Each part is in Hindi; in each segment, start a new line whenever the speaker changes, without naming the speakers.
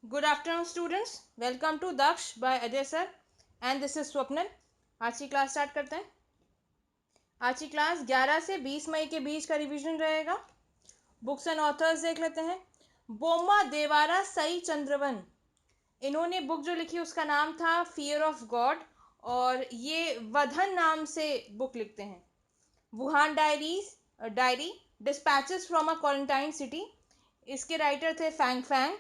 Good afternoon, students. Welcome to Daksh by Ajay sir, and this is Swapnil. आज की क्लास स्टार्ट करते हैं. आज की क्लास 11 से 20 मई के बीच का रिवीजन रहेगा. बुक्स एंड ऑथर्स देख लेते हैं. बोम्मा देवारा सई चंद्रवन, इन्होंने बुक जो लिखी उसका नाम था फियर ऑफ गॉड, और ये वधन नाम से बुक लिखते हैं. Wuhan diary dispatches from a quarantine city, इसके राइटर थे Fang Fang.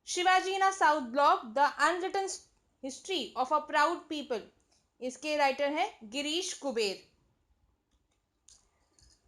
Shivaji in South Block the unwritten history of a proud people, इसके राइटर हैं गिरीश कुबेर.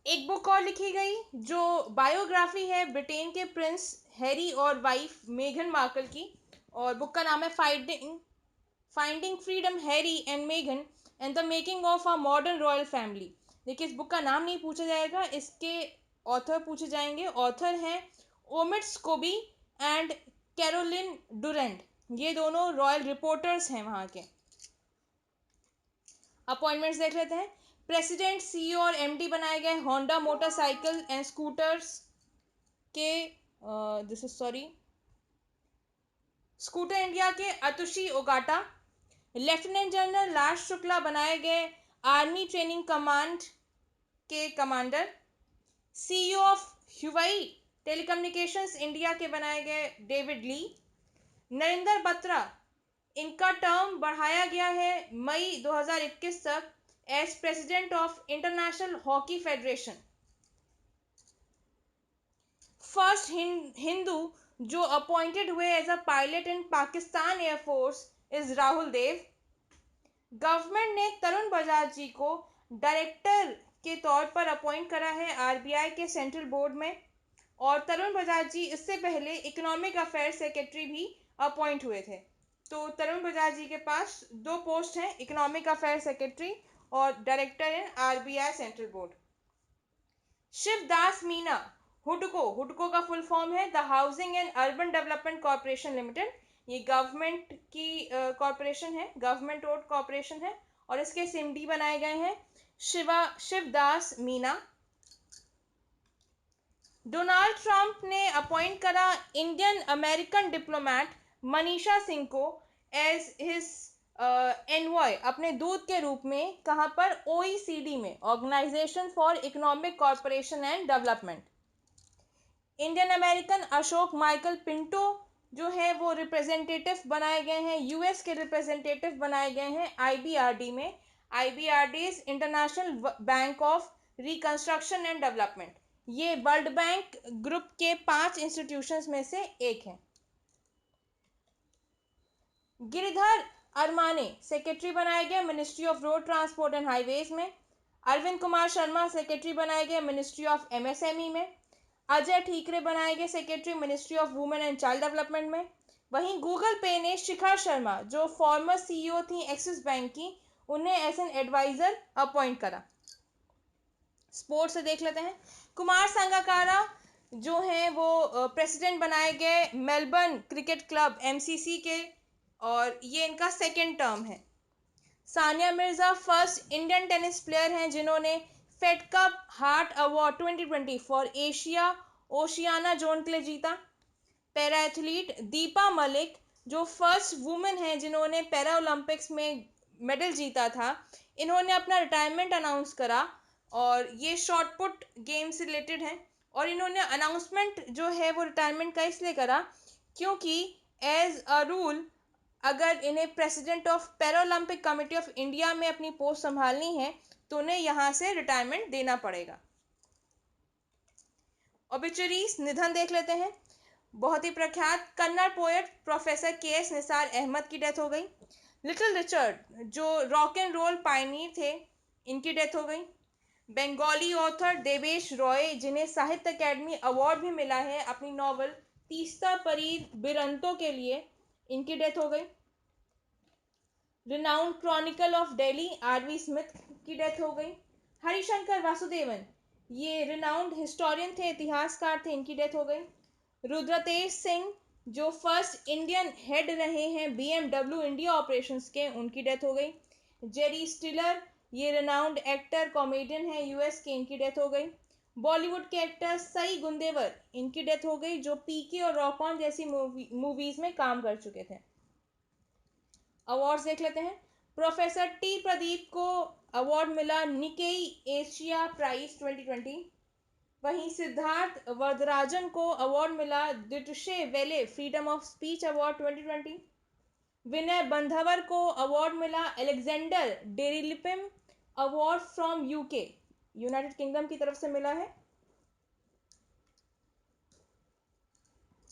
एक बुक और लिखी गई जो बायोग्राफी है ब्रिटेन के प्रिंस हैरी और वाइफ मेघन मार्कल की, और बुक का नाम है फाइंडिंग फ्रीडम हैरी एंड मेघन and the making of a modern royal family. देखिए, इस बुक का नाम नहीं पूछा जाएगा, इसके ऑथर पूछे जाएंगे. ऑथर हैं ओमिट स्कोबी एंड कैरोलिन डुरेंट, ये दोनों रॉयल रिपोर्टर्स हैं वहाँ के. अपॉइंटमेंट्स देख लेते हैं. प्रेसिडेंट, सीईओ और एमडी बनाए गए होंडा मोटरसाइकिल एंड स्कूटर्स के स्कूटर इंडिया के अतुशी ओगाटा. लेफ्टिनेंट जनरल लाश शुक्ला बनाए गए आर्मी ट्रेनिंग कमांड के commander. CEO of Huawei telecommunications India के बनाए गए डेविड ली. नरेंद्र बत्रा, इनका टर्म बढ़ाया गया है मई 2021 तक as president of International Hockey Federation. First Hindu जो अपॉइंटेड हुए as a pilot in Pakistan Air Force is Rahul Dev. Government ने तरुण बजाज जी को डायरेक्टर के तौर पर अपॉइंट करा है आरबीआई के सेंट्रल बोर्ड में, और तरुण बजाज जी इससे पहले इकोनॉमिक अफेयर्स सेक्रेटरी भी अपॉइंट हुए थे. तो तरुण बजाज जी के पास दो पोस्ट हैं, इकोनॉमिक अफेयर्स सेक्रेटरी और director in RBI central board. Shivdas Meena, हुडको का फुल फॉर्म है the housing and urban development corporation limited. ये गवर्नमेंट की कॉर्पोरेशन है, गवर्नमेंट ओन्ड कॉर्पोरेशन है, और इसके सिमडी बनाए गए हैं शिवदास मीना. डोनाल्ड ट्रंप ने अपॉइंट करा Indian American diplomat Manisha Singh को एज हिज एनवॉय, अपने दूत के रूप में. कहां पर? ओईसीडी में, Organisation for Economic Corporation and Development. Indian American Ashok Michael Pinto जो है वो रिप्रेजेंटेटिव बनाए गए हैं, यूएस के रिप्रेजेंटेटिव बनाए गए हैं आईबीआरडी में. IBRD is international bank of reconstruction and development. ये वर्ल्ड बैंक ग्रुप के 5 इंस्टीट्यूशंस में से एक है. गिरिधर अरमाने सेक्रेटरी बनाए गए ministry of road transport and highways में. अरविंद कुमार शर्मा सेक्रेटरी बनाए गए मिनिस्ट्री ऑफ एमएसएमई में. अजय ठीकरे बनाए गए secretary ministry of women and child development में. वहीं गूगल पे ने शिखा शर्मा जो फॉर्मर सीईओ थी एक्सिस बैंक की, उन्हें एज एन एडवाइजर अपॉइंट करा. स्पोर्ट्स से देख लेते हैं. कुमार संगकारा जो हैं वो प्रेसिडेंट बनाए गए मेलबर्न क्रिकेट क्लब एमसीसी के, और ये इनका सेकेंड टर्म है. Sania Mirza first Indian tennis player हैं जिन्होंने Fed Cup heart award 2020 for Asia Oceania zone के लिए जीता. पैरा एथलीट दीपा मलिक जो फर्स्ट वुमेन हैं जिन्होंने पैरा ओलंपिक्स में मेडल जीता था, इन्होंने अपना रिटायरमेंट अनाउंस करा, और ये शॉर्ट पुट गेम से रिलेटेड हैं. और इन्होंने अनाउंसमेंट जो है वो रिटायरमेंट का इसलिए करा क्योंकि एज अ रूल अगर इन्हें president of Paralympic committee of India में अपनी पोस्ट संभालनी है तो उन्हें यहां से रिटायरमेंट देना पड़ेगा. ओबिचुरीज, निधन देख लेते हैं. बहुत ही प्रख्यात कन्नड़ पोएट प्रोफेसर के.एस. निसार अहमद की डेथ हो गई. लिटिल रिचर्ड जो रॉक एंड रोल पायनियर थे, इनकी डेथ हो गई. बंगाली ऑथर देवेश रॉय जिन्हें साहित्य अकेडमी अवार्ड भी मिला है अपनी नॉवल तीस्ता परीर बिरंतो के लिए, इनकी डेथ हो गई. Renowned chronicle of Delhi RV Smith की डेथ हो गई. हरिशंकर वासुदेवन, ये रिनाउंड हिस्टोरियन थे, इतिहासकार थे, इनकी डेथ हो गई. रुद्रतेज सिंह जो फर्स्ट इंडियन हेड रहे हैं बीएमडब्ल्यू इंडिया ऑपरेशंस के, उनकी डेथ हो गई. जेरी स्टिलर, ये रिनाउंड एक्टर कॉमेडियन है यूएस के, इनकी डेथ हो गई. बॉलीवुड के एक्टर सई गुंदेवर, इनकी डेथ हो गई, जो पीके और रॉक ऑन जैसी मूवीज में काम कर चुके थे। अवार्ड्स देख लेते हैं। प्रोफेसर टी प्रदीप को अवार्ड मिला निकेई एशिया प्राइज 2020। वहीं सिद्धार्थ वरदराजन को अवार्ड मिला Deutsche Welle freedom of speech award 2020। Vinay बंधवर को अवार्ड मिला अलेक्जेंडर डेरिलिपिम award from UK, United Kingdom की तरफ से मिला है।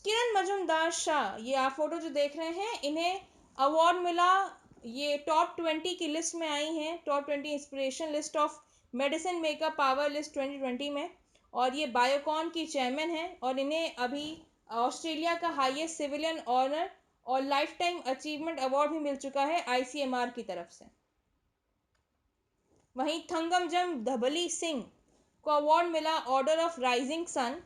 किरण मजूमदार शाह, ये आप फोटो जो देख रहे हैं, इन्हें अवार्ड मिला, ये टॉप 20 की लिस्ट में आई हैं, top 20 inspiration list of medicine maker power list 2020 में। और ये बायोकॉन की चेयरमैन हैं और इन्हें अभी ऑस्ट्रेलिया का हाईएस्ट सिविलियन ऑनर और लाइफ टाइम अचीवमेंट अवार्ड भी मिल चुका है आईसीएमआर की तरफ से। वहीं थंगमजम धबली सिंह को अवार्ड मिला ऑर्डर ऑफ राइजिंग सन,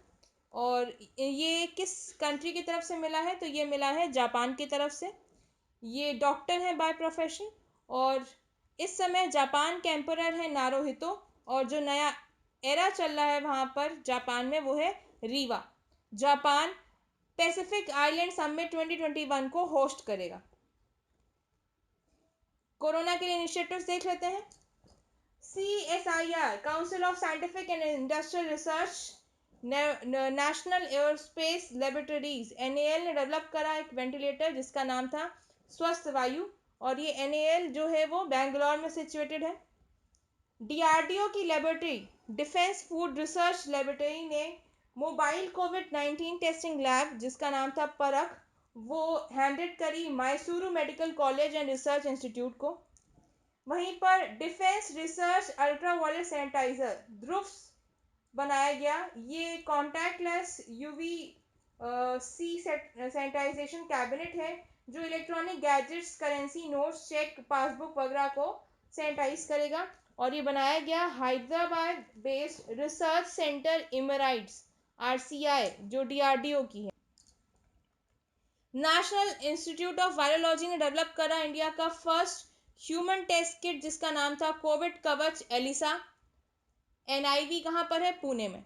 और ये किस कंट्री की तरफ से मिला है, तो ये मिला है जापान की तरफ से। ये डॉक्टर हैं बाय प्रोफेशन और इस समय जापान के एम्परर है नारुहितो, और जो नया एरा चल रहा है वहाँ पर जापान में वो है Rewa. Japan Pacific island summit 2021 को होस्ट करेगा। कोरोना के लिए इनिशिएटिव्स देख लेते हैं। CSIR council of scientific and industrial research national aerospace laboratories NAL ने डेवलप करा एक वेंटिलेटर जिसका नाम था स्वस्थ वायु, और ये NAL जो है वो बेंगलोर में सिचुएटेड है। DRDO की laboratory defence food research laboratory ने मोबाइल कोविड-19 टेस्टिंग लैब जिसका नाम था परख, वो हैंडेड करी Mysuru medical college and research institute को। वहीं पर defence research ultraviolet sanitiser Dhruv बनाया गया, ये contactless UV C sanitisation cabinet है जो electronic gadgets, currency notes, cheque, passbook वगैरह को सैनिटाइज करेगा। और ये बनाया गया Hyderabad based research centre Imarat RCI जो DRDO की है। नेशनल इंस्टीट्यूट ऑफ वायरोलॉजी ने डेवलप करा इंडिया का फर्स्ट ह्यूमन टेस्ट किट जिसका नाम था कोविड कवच एलिसा। NIV कहाँ पर है? पुणे में।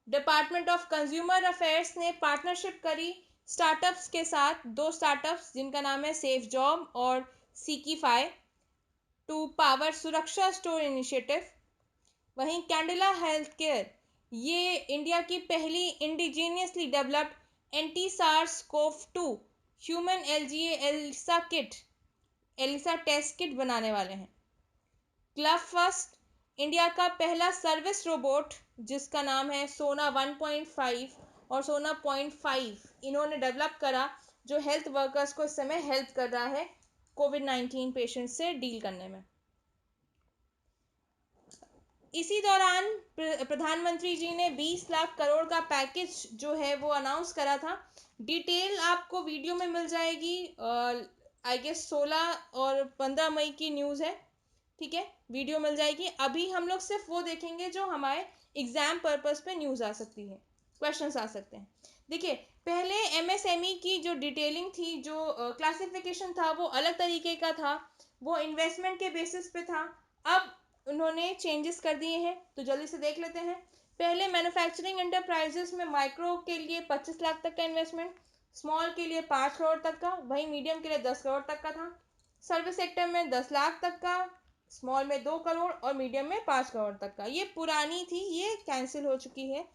डिपार्टमेंट ऑफ कंज्यूमर अफेयर्स ने पार्टनरशिप करी स्टार्टअप्स के साथ, दो स्टार्टअप्स जिनका नाम है सेफ जॉब और सीकीफाई, to power Suraksha store initiative. वहीं कैंडिला हेल्थ केयर, ये इंडिया की पहली indigenously developed anti SARS CoV 2 human LGA ELISA kit, ELISA test kit बनाने वाले हैं। क्लब फर्स्ट, इंडिया का पहला सर्विस रोबोट जिसका नाम है सोना 1.5 और सोना 0.5, इन्होंने डेवलप करा जो हेल्थ वर्कर्स को इस समय हेल्प कर रहा है कोविड-19 पेशेंट से डील करने में। इसी दौरान प्रधानमंत्री जी ने 20 लाख करोड़ का पैकेज जो है वो अनाउंस करा था। डिटेल आपको वीडियो में मिल जाएगी, आई गेस 16 और 15 मई की न्यूज़ है, ठीक है, वीडियो मिल जाएगी। अभी हम लोग सिर्फ वो देखेंगे जो हमारे एग्जाम पर्पस पे न्यूज़ आ सकती है, क्वेश्चंस आ सकते हैं। देखिए, पहले MSME की जो डिटेलिंग थी, जो क्लासिफिकेशन था, वो अलग तरीके का था, वो इन्वेस्टमेंट के बेसिस पे था। अब उन्होंने चेंजेस कर दिए हैं, तो जल्दी से देख लेते हैं। पहले मैन्युफैक्चरिंग एंटरप्राइजेस में माइक्रो के लिए 25 लाख तक का इन्वेस्टमेंट, स्मॉल के लिए 5 करोड़ तक का, वहीं मीडियम के लिए 10 करोड़ तक का था। सर्विस सेक्टर में 10 लाख तक का, स्मॉल में 2 करोड़ और मीडियम में 5 करोड़ तक का। ये पुरानी थी, ये कैंसिल हो चुकी है।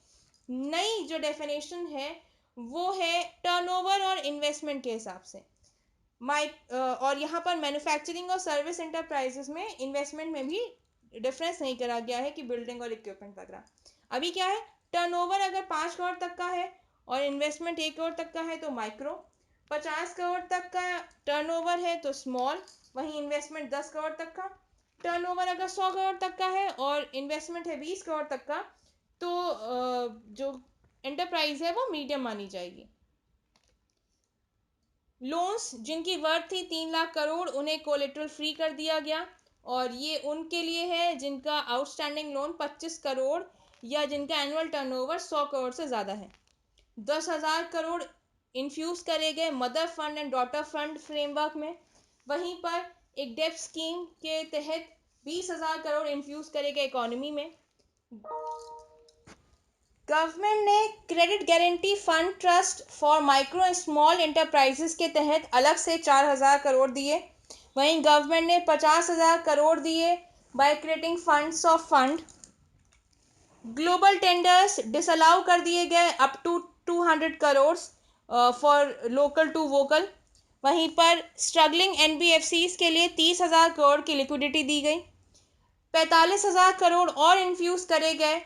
नई जो डेफिनेशन है वो है टर्नओवर और इन्वेस्टमेंट के हिसाब से। और यहाँ पर मैन्युफैक्चरिंग और सर्विस एंटरप्राइजेस में इन्वेस्टमेंट में भी डिफरेंस नहीं करा गया है कि बिल्डिंग और इक्विपमेंट वगैरह। अभी क्या है, टर्नओवर अगर 5 करोड़ तक का है और इन्वेस्टमेंट 1 करोड़ तक का है तो माइक्रो, 50 करोड़ तक का टर्नओवर है तो स्मॉल, वहीं इन्वेस्टमेंट 10 करोड़ तक का। टर्नओवर अगर 100 करोड़ तक का है और इन्वेस्टमेंट है 20 करोड़ तक का तो जो एंटरप्राइज है वो मीडियम मानी जाएगी। लोन्स जिनकी वर्थ थी 3 लाख करोड़ उन्हें कोलेटरल फ्री कर दिया गया, और ये उनके लिए है जिनका आउटस्टैंडिंग लोन 25 करोड़ या जिनका एनुअल टर्नओवर 100 करोड़ से ज़्यादा है। 10,000 करोड़ इन्फ्यूज़ करे गए mother fund and daughter fund framework में। वहीं पर एक डेप्ट स्कीम के तहत 20,000 करोड़ इन्फ्यूज़ करे गए इकोनॉमी में। गवर्नमेंट ने credit guarantee fund trust for micro and small enterprises के तहत अलग से 4,000 करोड़ दिए। वहीं गवर्नमेंट ने 50,000 करोड़ दिए by creating funds of fund. Global tenders disallow कर दिए गए up to 200 crore for local to vocal. वहीं पर स्ट्रगलिंग एनबीएफसीज के लिए 30,000 करोड़ की लिक्विडिटी दी गई। 45,000 करोड़ और इन्फ्यूज करे गए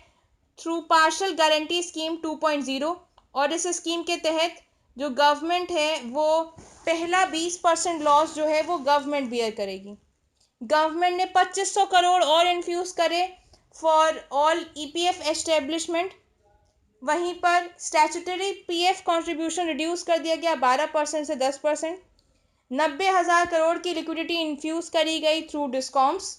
थ्रू पार्शियल गारंटी स्कीम 2.0 और इस स्कीम के तहत जो गवर्नमेंट है वो पहला 20% लॉस जो है वो गवर्नमेंट बियर करेगी। गवर्नमेंट ने 2500 करोड़ और इन्फ्यूज करे फॉर ऑल ईपीएफ एस्टेब्लिशमेंट। वहीं पर स्टैट्यूटरी पीएफ कंट्रीब्यूशन रिड्यूस कर दिया गया 12% से 10%। 90,000 करोड़ की लिक्विडिटी इन्फ्यूज करी गई through discoms.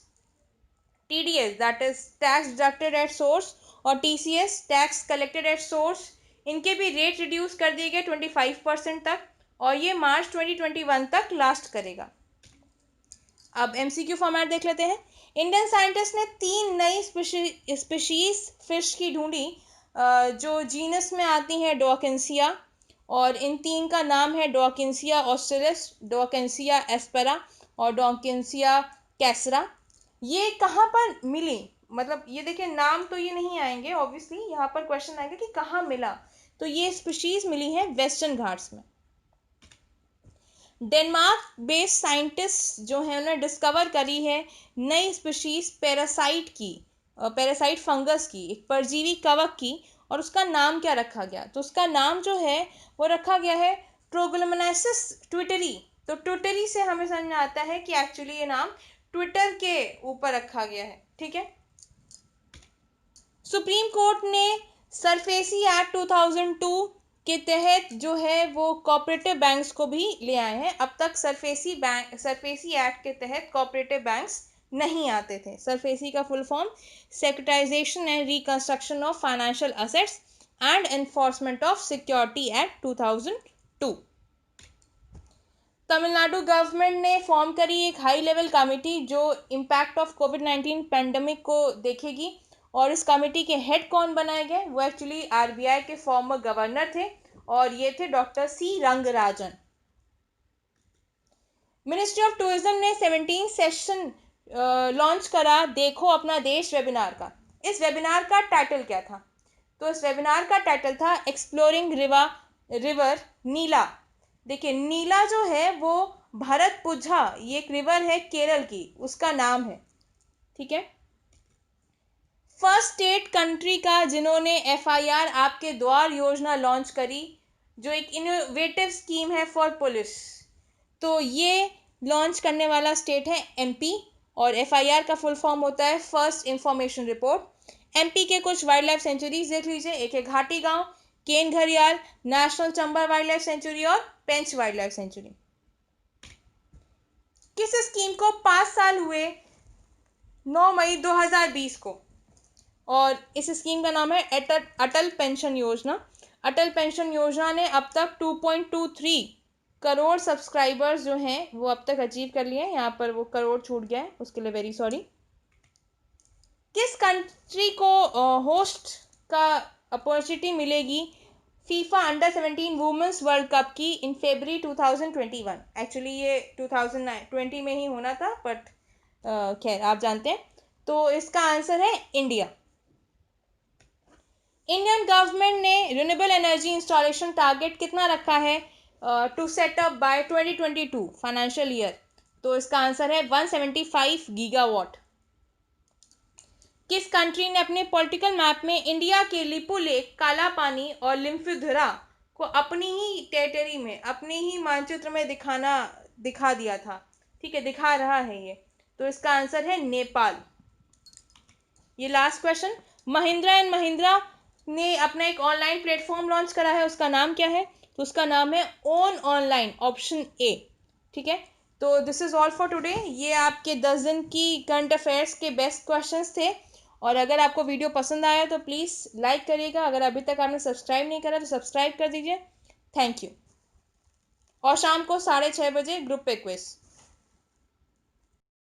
TDS that is tax deducted at source और TCS tax collected at source, इनके भी रेट रिड्यूस कर दिए गए 25% तक और ये मार्च 2021 तक लास्ट करेगा। अब एमसीक्यू फॉर्मेट देख लेते हैं। इंडियन साइंटिस्ट ने 3 नई स्पीशीज फिश की ढूंढी जो जीनस में आती हैं डॉकिंसिया, और इन 3 का नाम है डॉकिंसिया ऑस्ट्रेलिस, डॉकिंसिया एस्पेरा और डॉकिंसिया कैसरा। ये कहाँ पर मिली, मतलब ये देखिए नाम तो ये नहीं आएंगे ऑब्वियसली, यहाँ पर क्वेश्चन आएगा कि कहाँ मिला। तो ये स्पीशीज मिली है वेस्टर्न घाट्स में। डेनमार्क बेस्ड साइंटिस्ट जो है उन्होंने डिस्कवर करी है नई स्पीशीज पैरासाइट की, पैरासाइट फंगस की, एक परजीवी कवक की, और उसका नाम क्या रखा गया, तो उसका नाम जो है वो रखा गया है ट्रोगोलमनाइसिस ट्विटरी। तो ट्विटरी से हमें समझ में आता है कि एक्चुअली ये नाम ट्विटर के ऊपर रखा गया है। ठीक है। सुप्रीम कोर्ट ने सरफेसी एक्ट 2002 के तहत जो है वो कोऑपरेटिव बैंक्स को भी ले आए हैं। अब तक सरफेसी एक्ट के तहत कोऑपरेटिव बैंक्स नहीं आते थे। सरफेसी का full form securitisation and reconstruction of financial assets and enforcement of security act 2002। Tamil Nadu government ने फॉर्म करी एक हाई लेवल कमेटी जो इम्पैक्ट ऑफ कोविड-19 पैंडमिक को देखेगी, और इस कमेटी के हेड कौन बनाए गए, वो एक्चुअली आरबीआई के फॉर्मर गवर्नर थे और ये थे doctor C Rangarajan. Ministry of tourism ने 17 सेशन लॉन्च करा देखो अपना देश वेबिनार का। इस वेबिनार का टाइटल क्या था, तो इस वेबिनार का टाइटल था एक्सप्लोरिंग रिवर नीला। देखिए नीला जो है वो भरतपुझा, ये एक रिवर है केरल की, उसका नाम है। ठीक है। फर्स्ट स्टेट कंट्री का जिन्होंने एफआईआर आपके द्वार योजना लॉन्च करी, जो एक इनोवेटिव स्कीम है फॉर पुलिस, तो ये लॉन्च करने वाला स्टेट है एमपी, और एफआईआर का फुल फॉर्म होता है फर्स्ट इंफॉर्मेशन रिपोर्ट। एमपी के कुछ वाइल्ड लाइफ सेंचुरीज देख लीजिए, एक है Ghatigaon, Ken Ghariyal, national Chambal wildlife sanctuary और पेंच वाइल्ड लाइफ सेंचुरी। किस स्कीम को 5 साल हुए 9 मई 2020 को, और इस स्कीम का नाम है अटल पेंशन योजना। अटल पेंशन योजना ने अब तक 2.23 करोड़ सब्सक्राइबर्स जो हैं वो अब तक अचीव कर लिए हैं। यहाँ पर वो करोड़ छूट गया है, उसके लिए वेरी सॉरी। किस कंट्री को होस्ट का अपॉर्चुनिटी मिलेगी FIFA under 17 women's World Cup की इन फरवरी 2021? एक्चुअली ये 2020 में ही होना था, बट खैर आप जानते हैं, तो इसका आंसर है इंडिया। इंडियन गवर्नमेंट ने रिन्यूएबल एनर्जी इंस्टॉलेशन टारगेट कितना रखा है to set up by 2022 financial year? तो इसका आंसर है 175 गीगावाट। किस कंट्री ने अपने पॉलिटिकल मैप में इंडिया के लिपू लेक, काला पानी और लिम्फिधुरा को अपनी ही टेरिटरी में, अपने ही मानचित्र में दिखा दिया था? ठीक है, दिखा रहा है ये, तो इसका आंसर है नेपाल। ये last question, Mahindra and Mahindra ने अपना एक ऑनलाइन प्लेटफॉर्म लॉन्च करा है, उसका नाम क्या है? तो उसका नाम है ओन ऑनलाइन, ऑप्शन ए। ठीक है, तो this is all for today. ये आपके 10 दिन की करंट अफेयर्स के बेस्ट क्वेश्चंस थे, और अगर आपको वीडियो पसंद आया तो प्लीज़ लाइक करिएगा। अगर अभी तक आपने सब्सक्राइब नहीं करा तो सब्सक्राइब कर दीजिए। Thank you. और शाम को 6:30 बजे ग्रुप पे क्विज।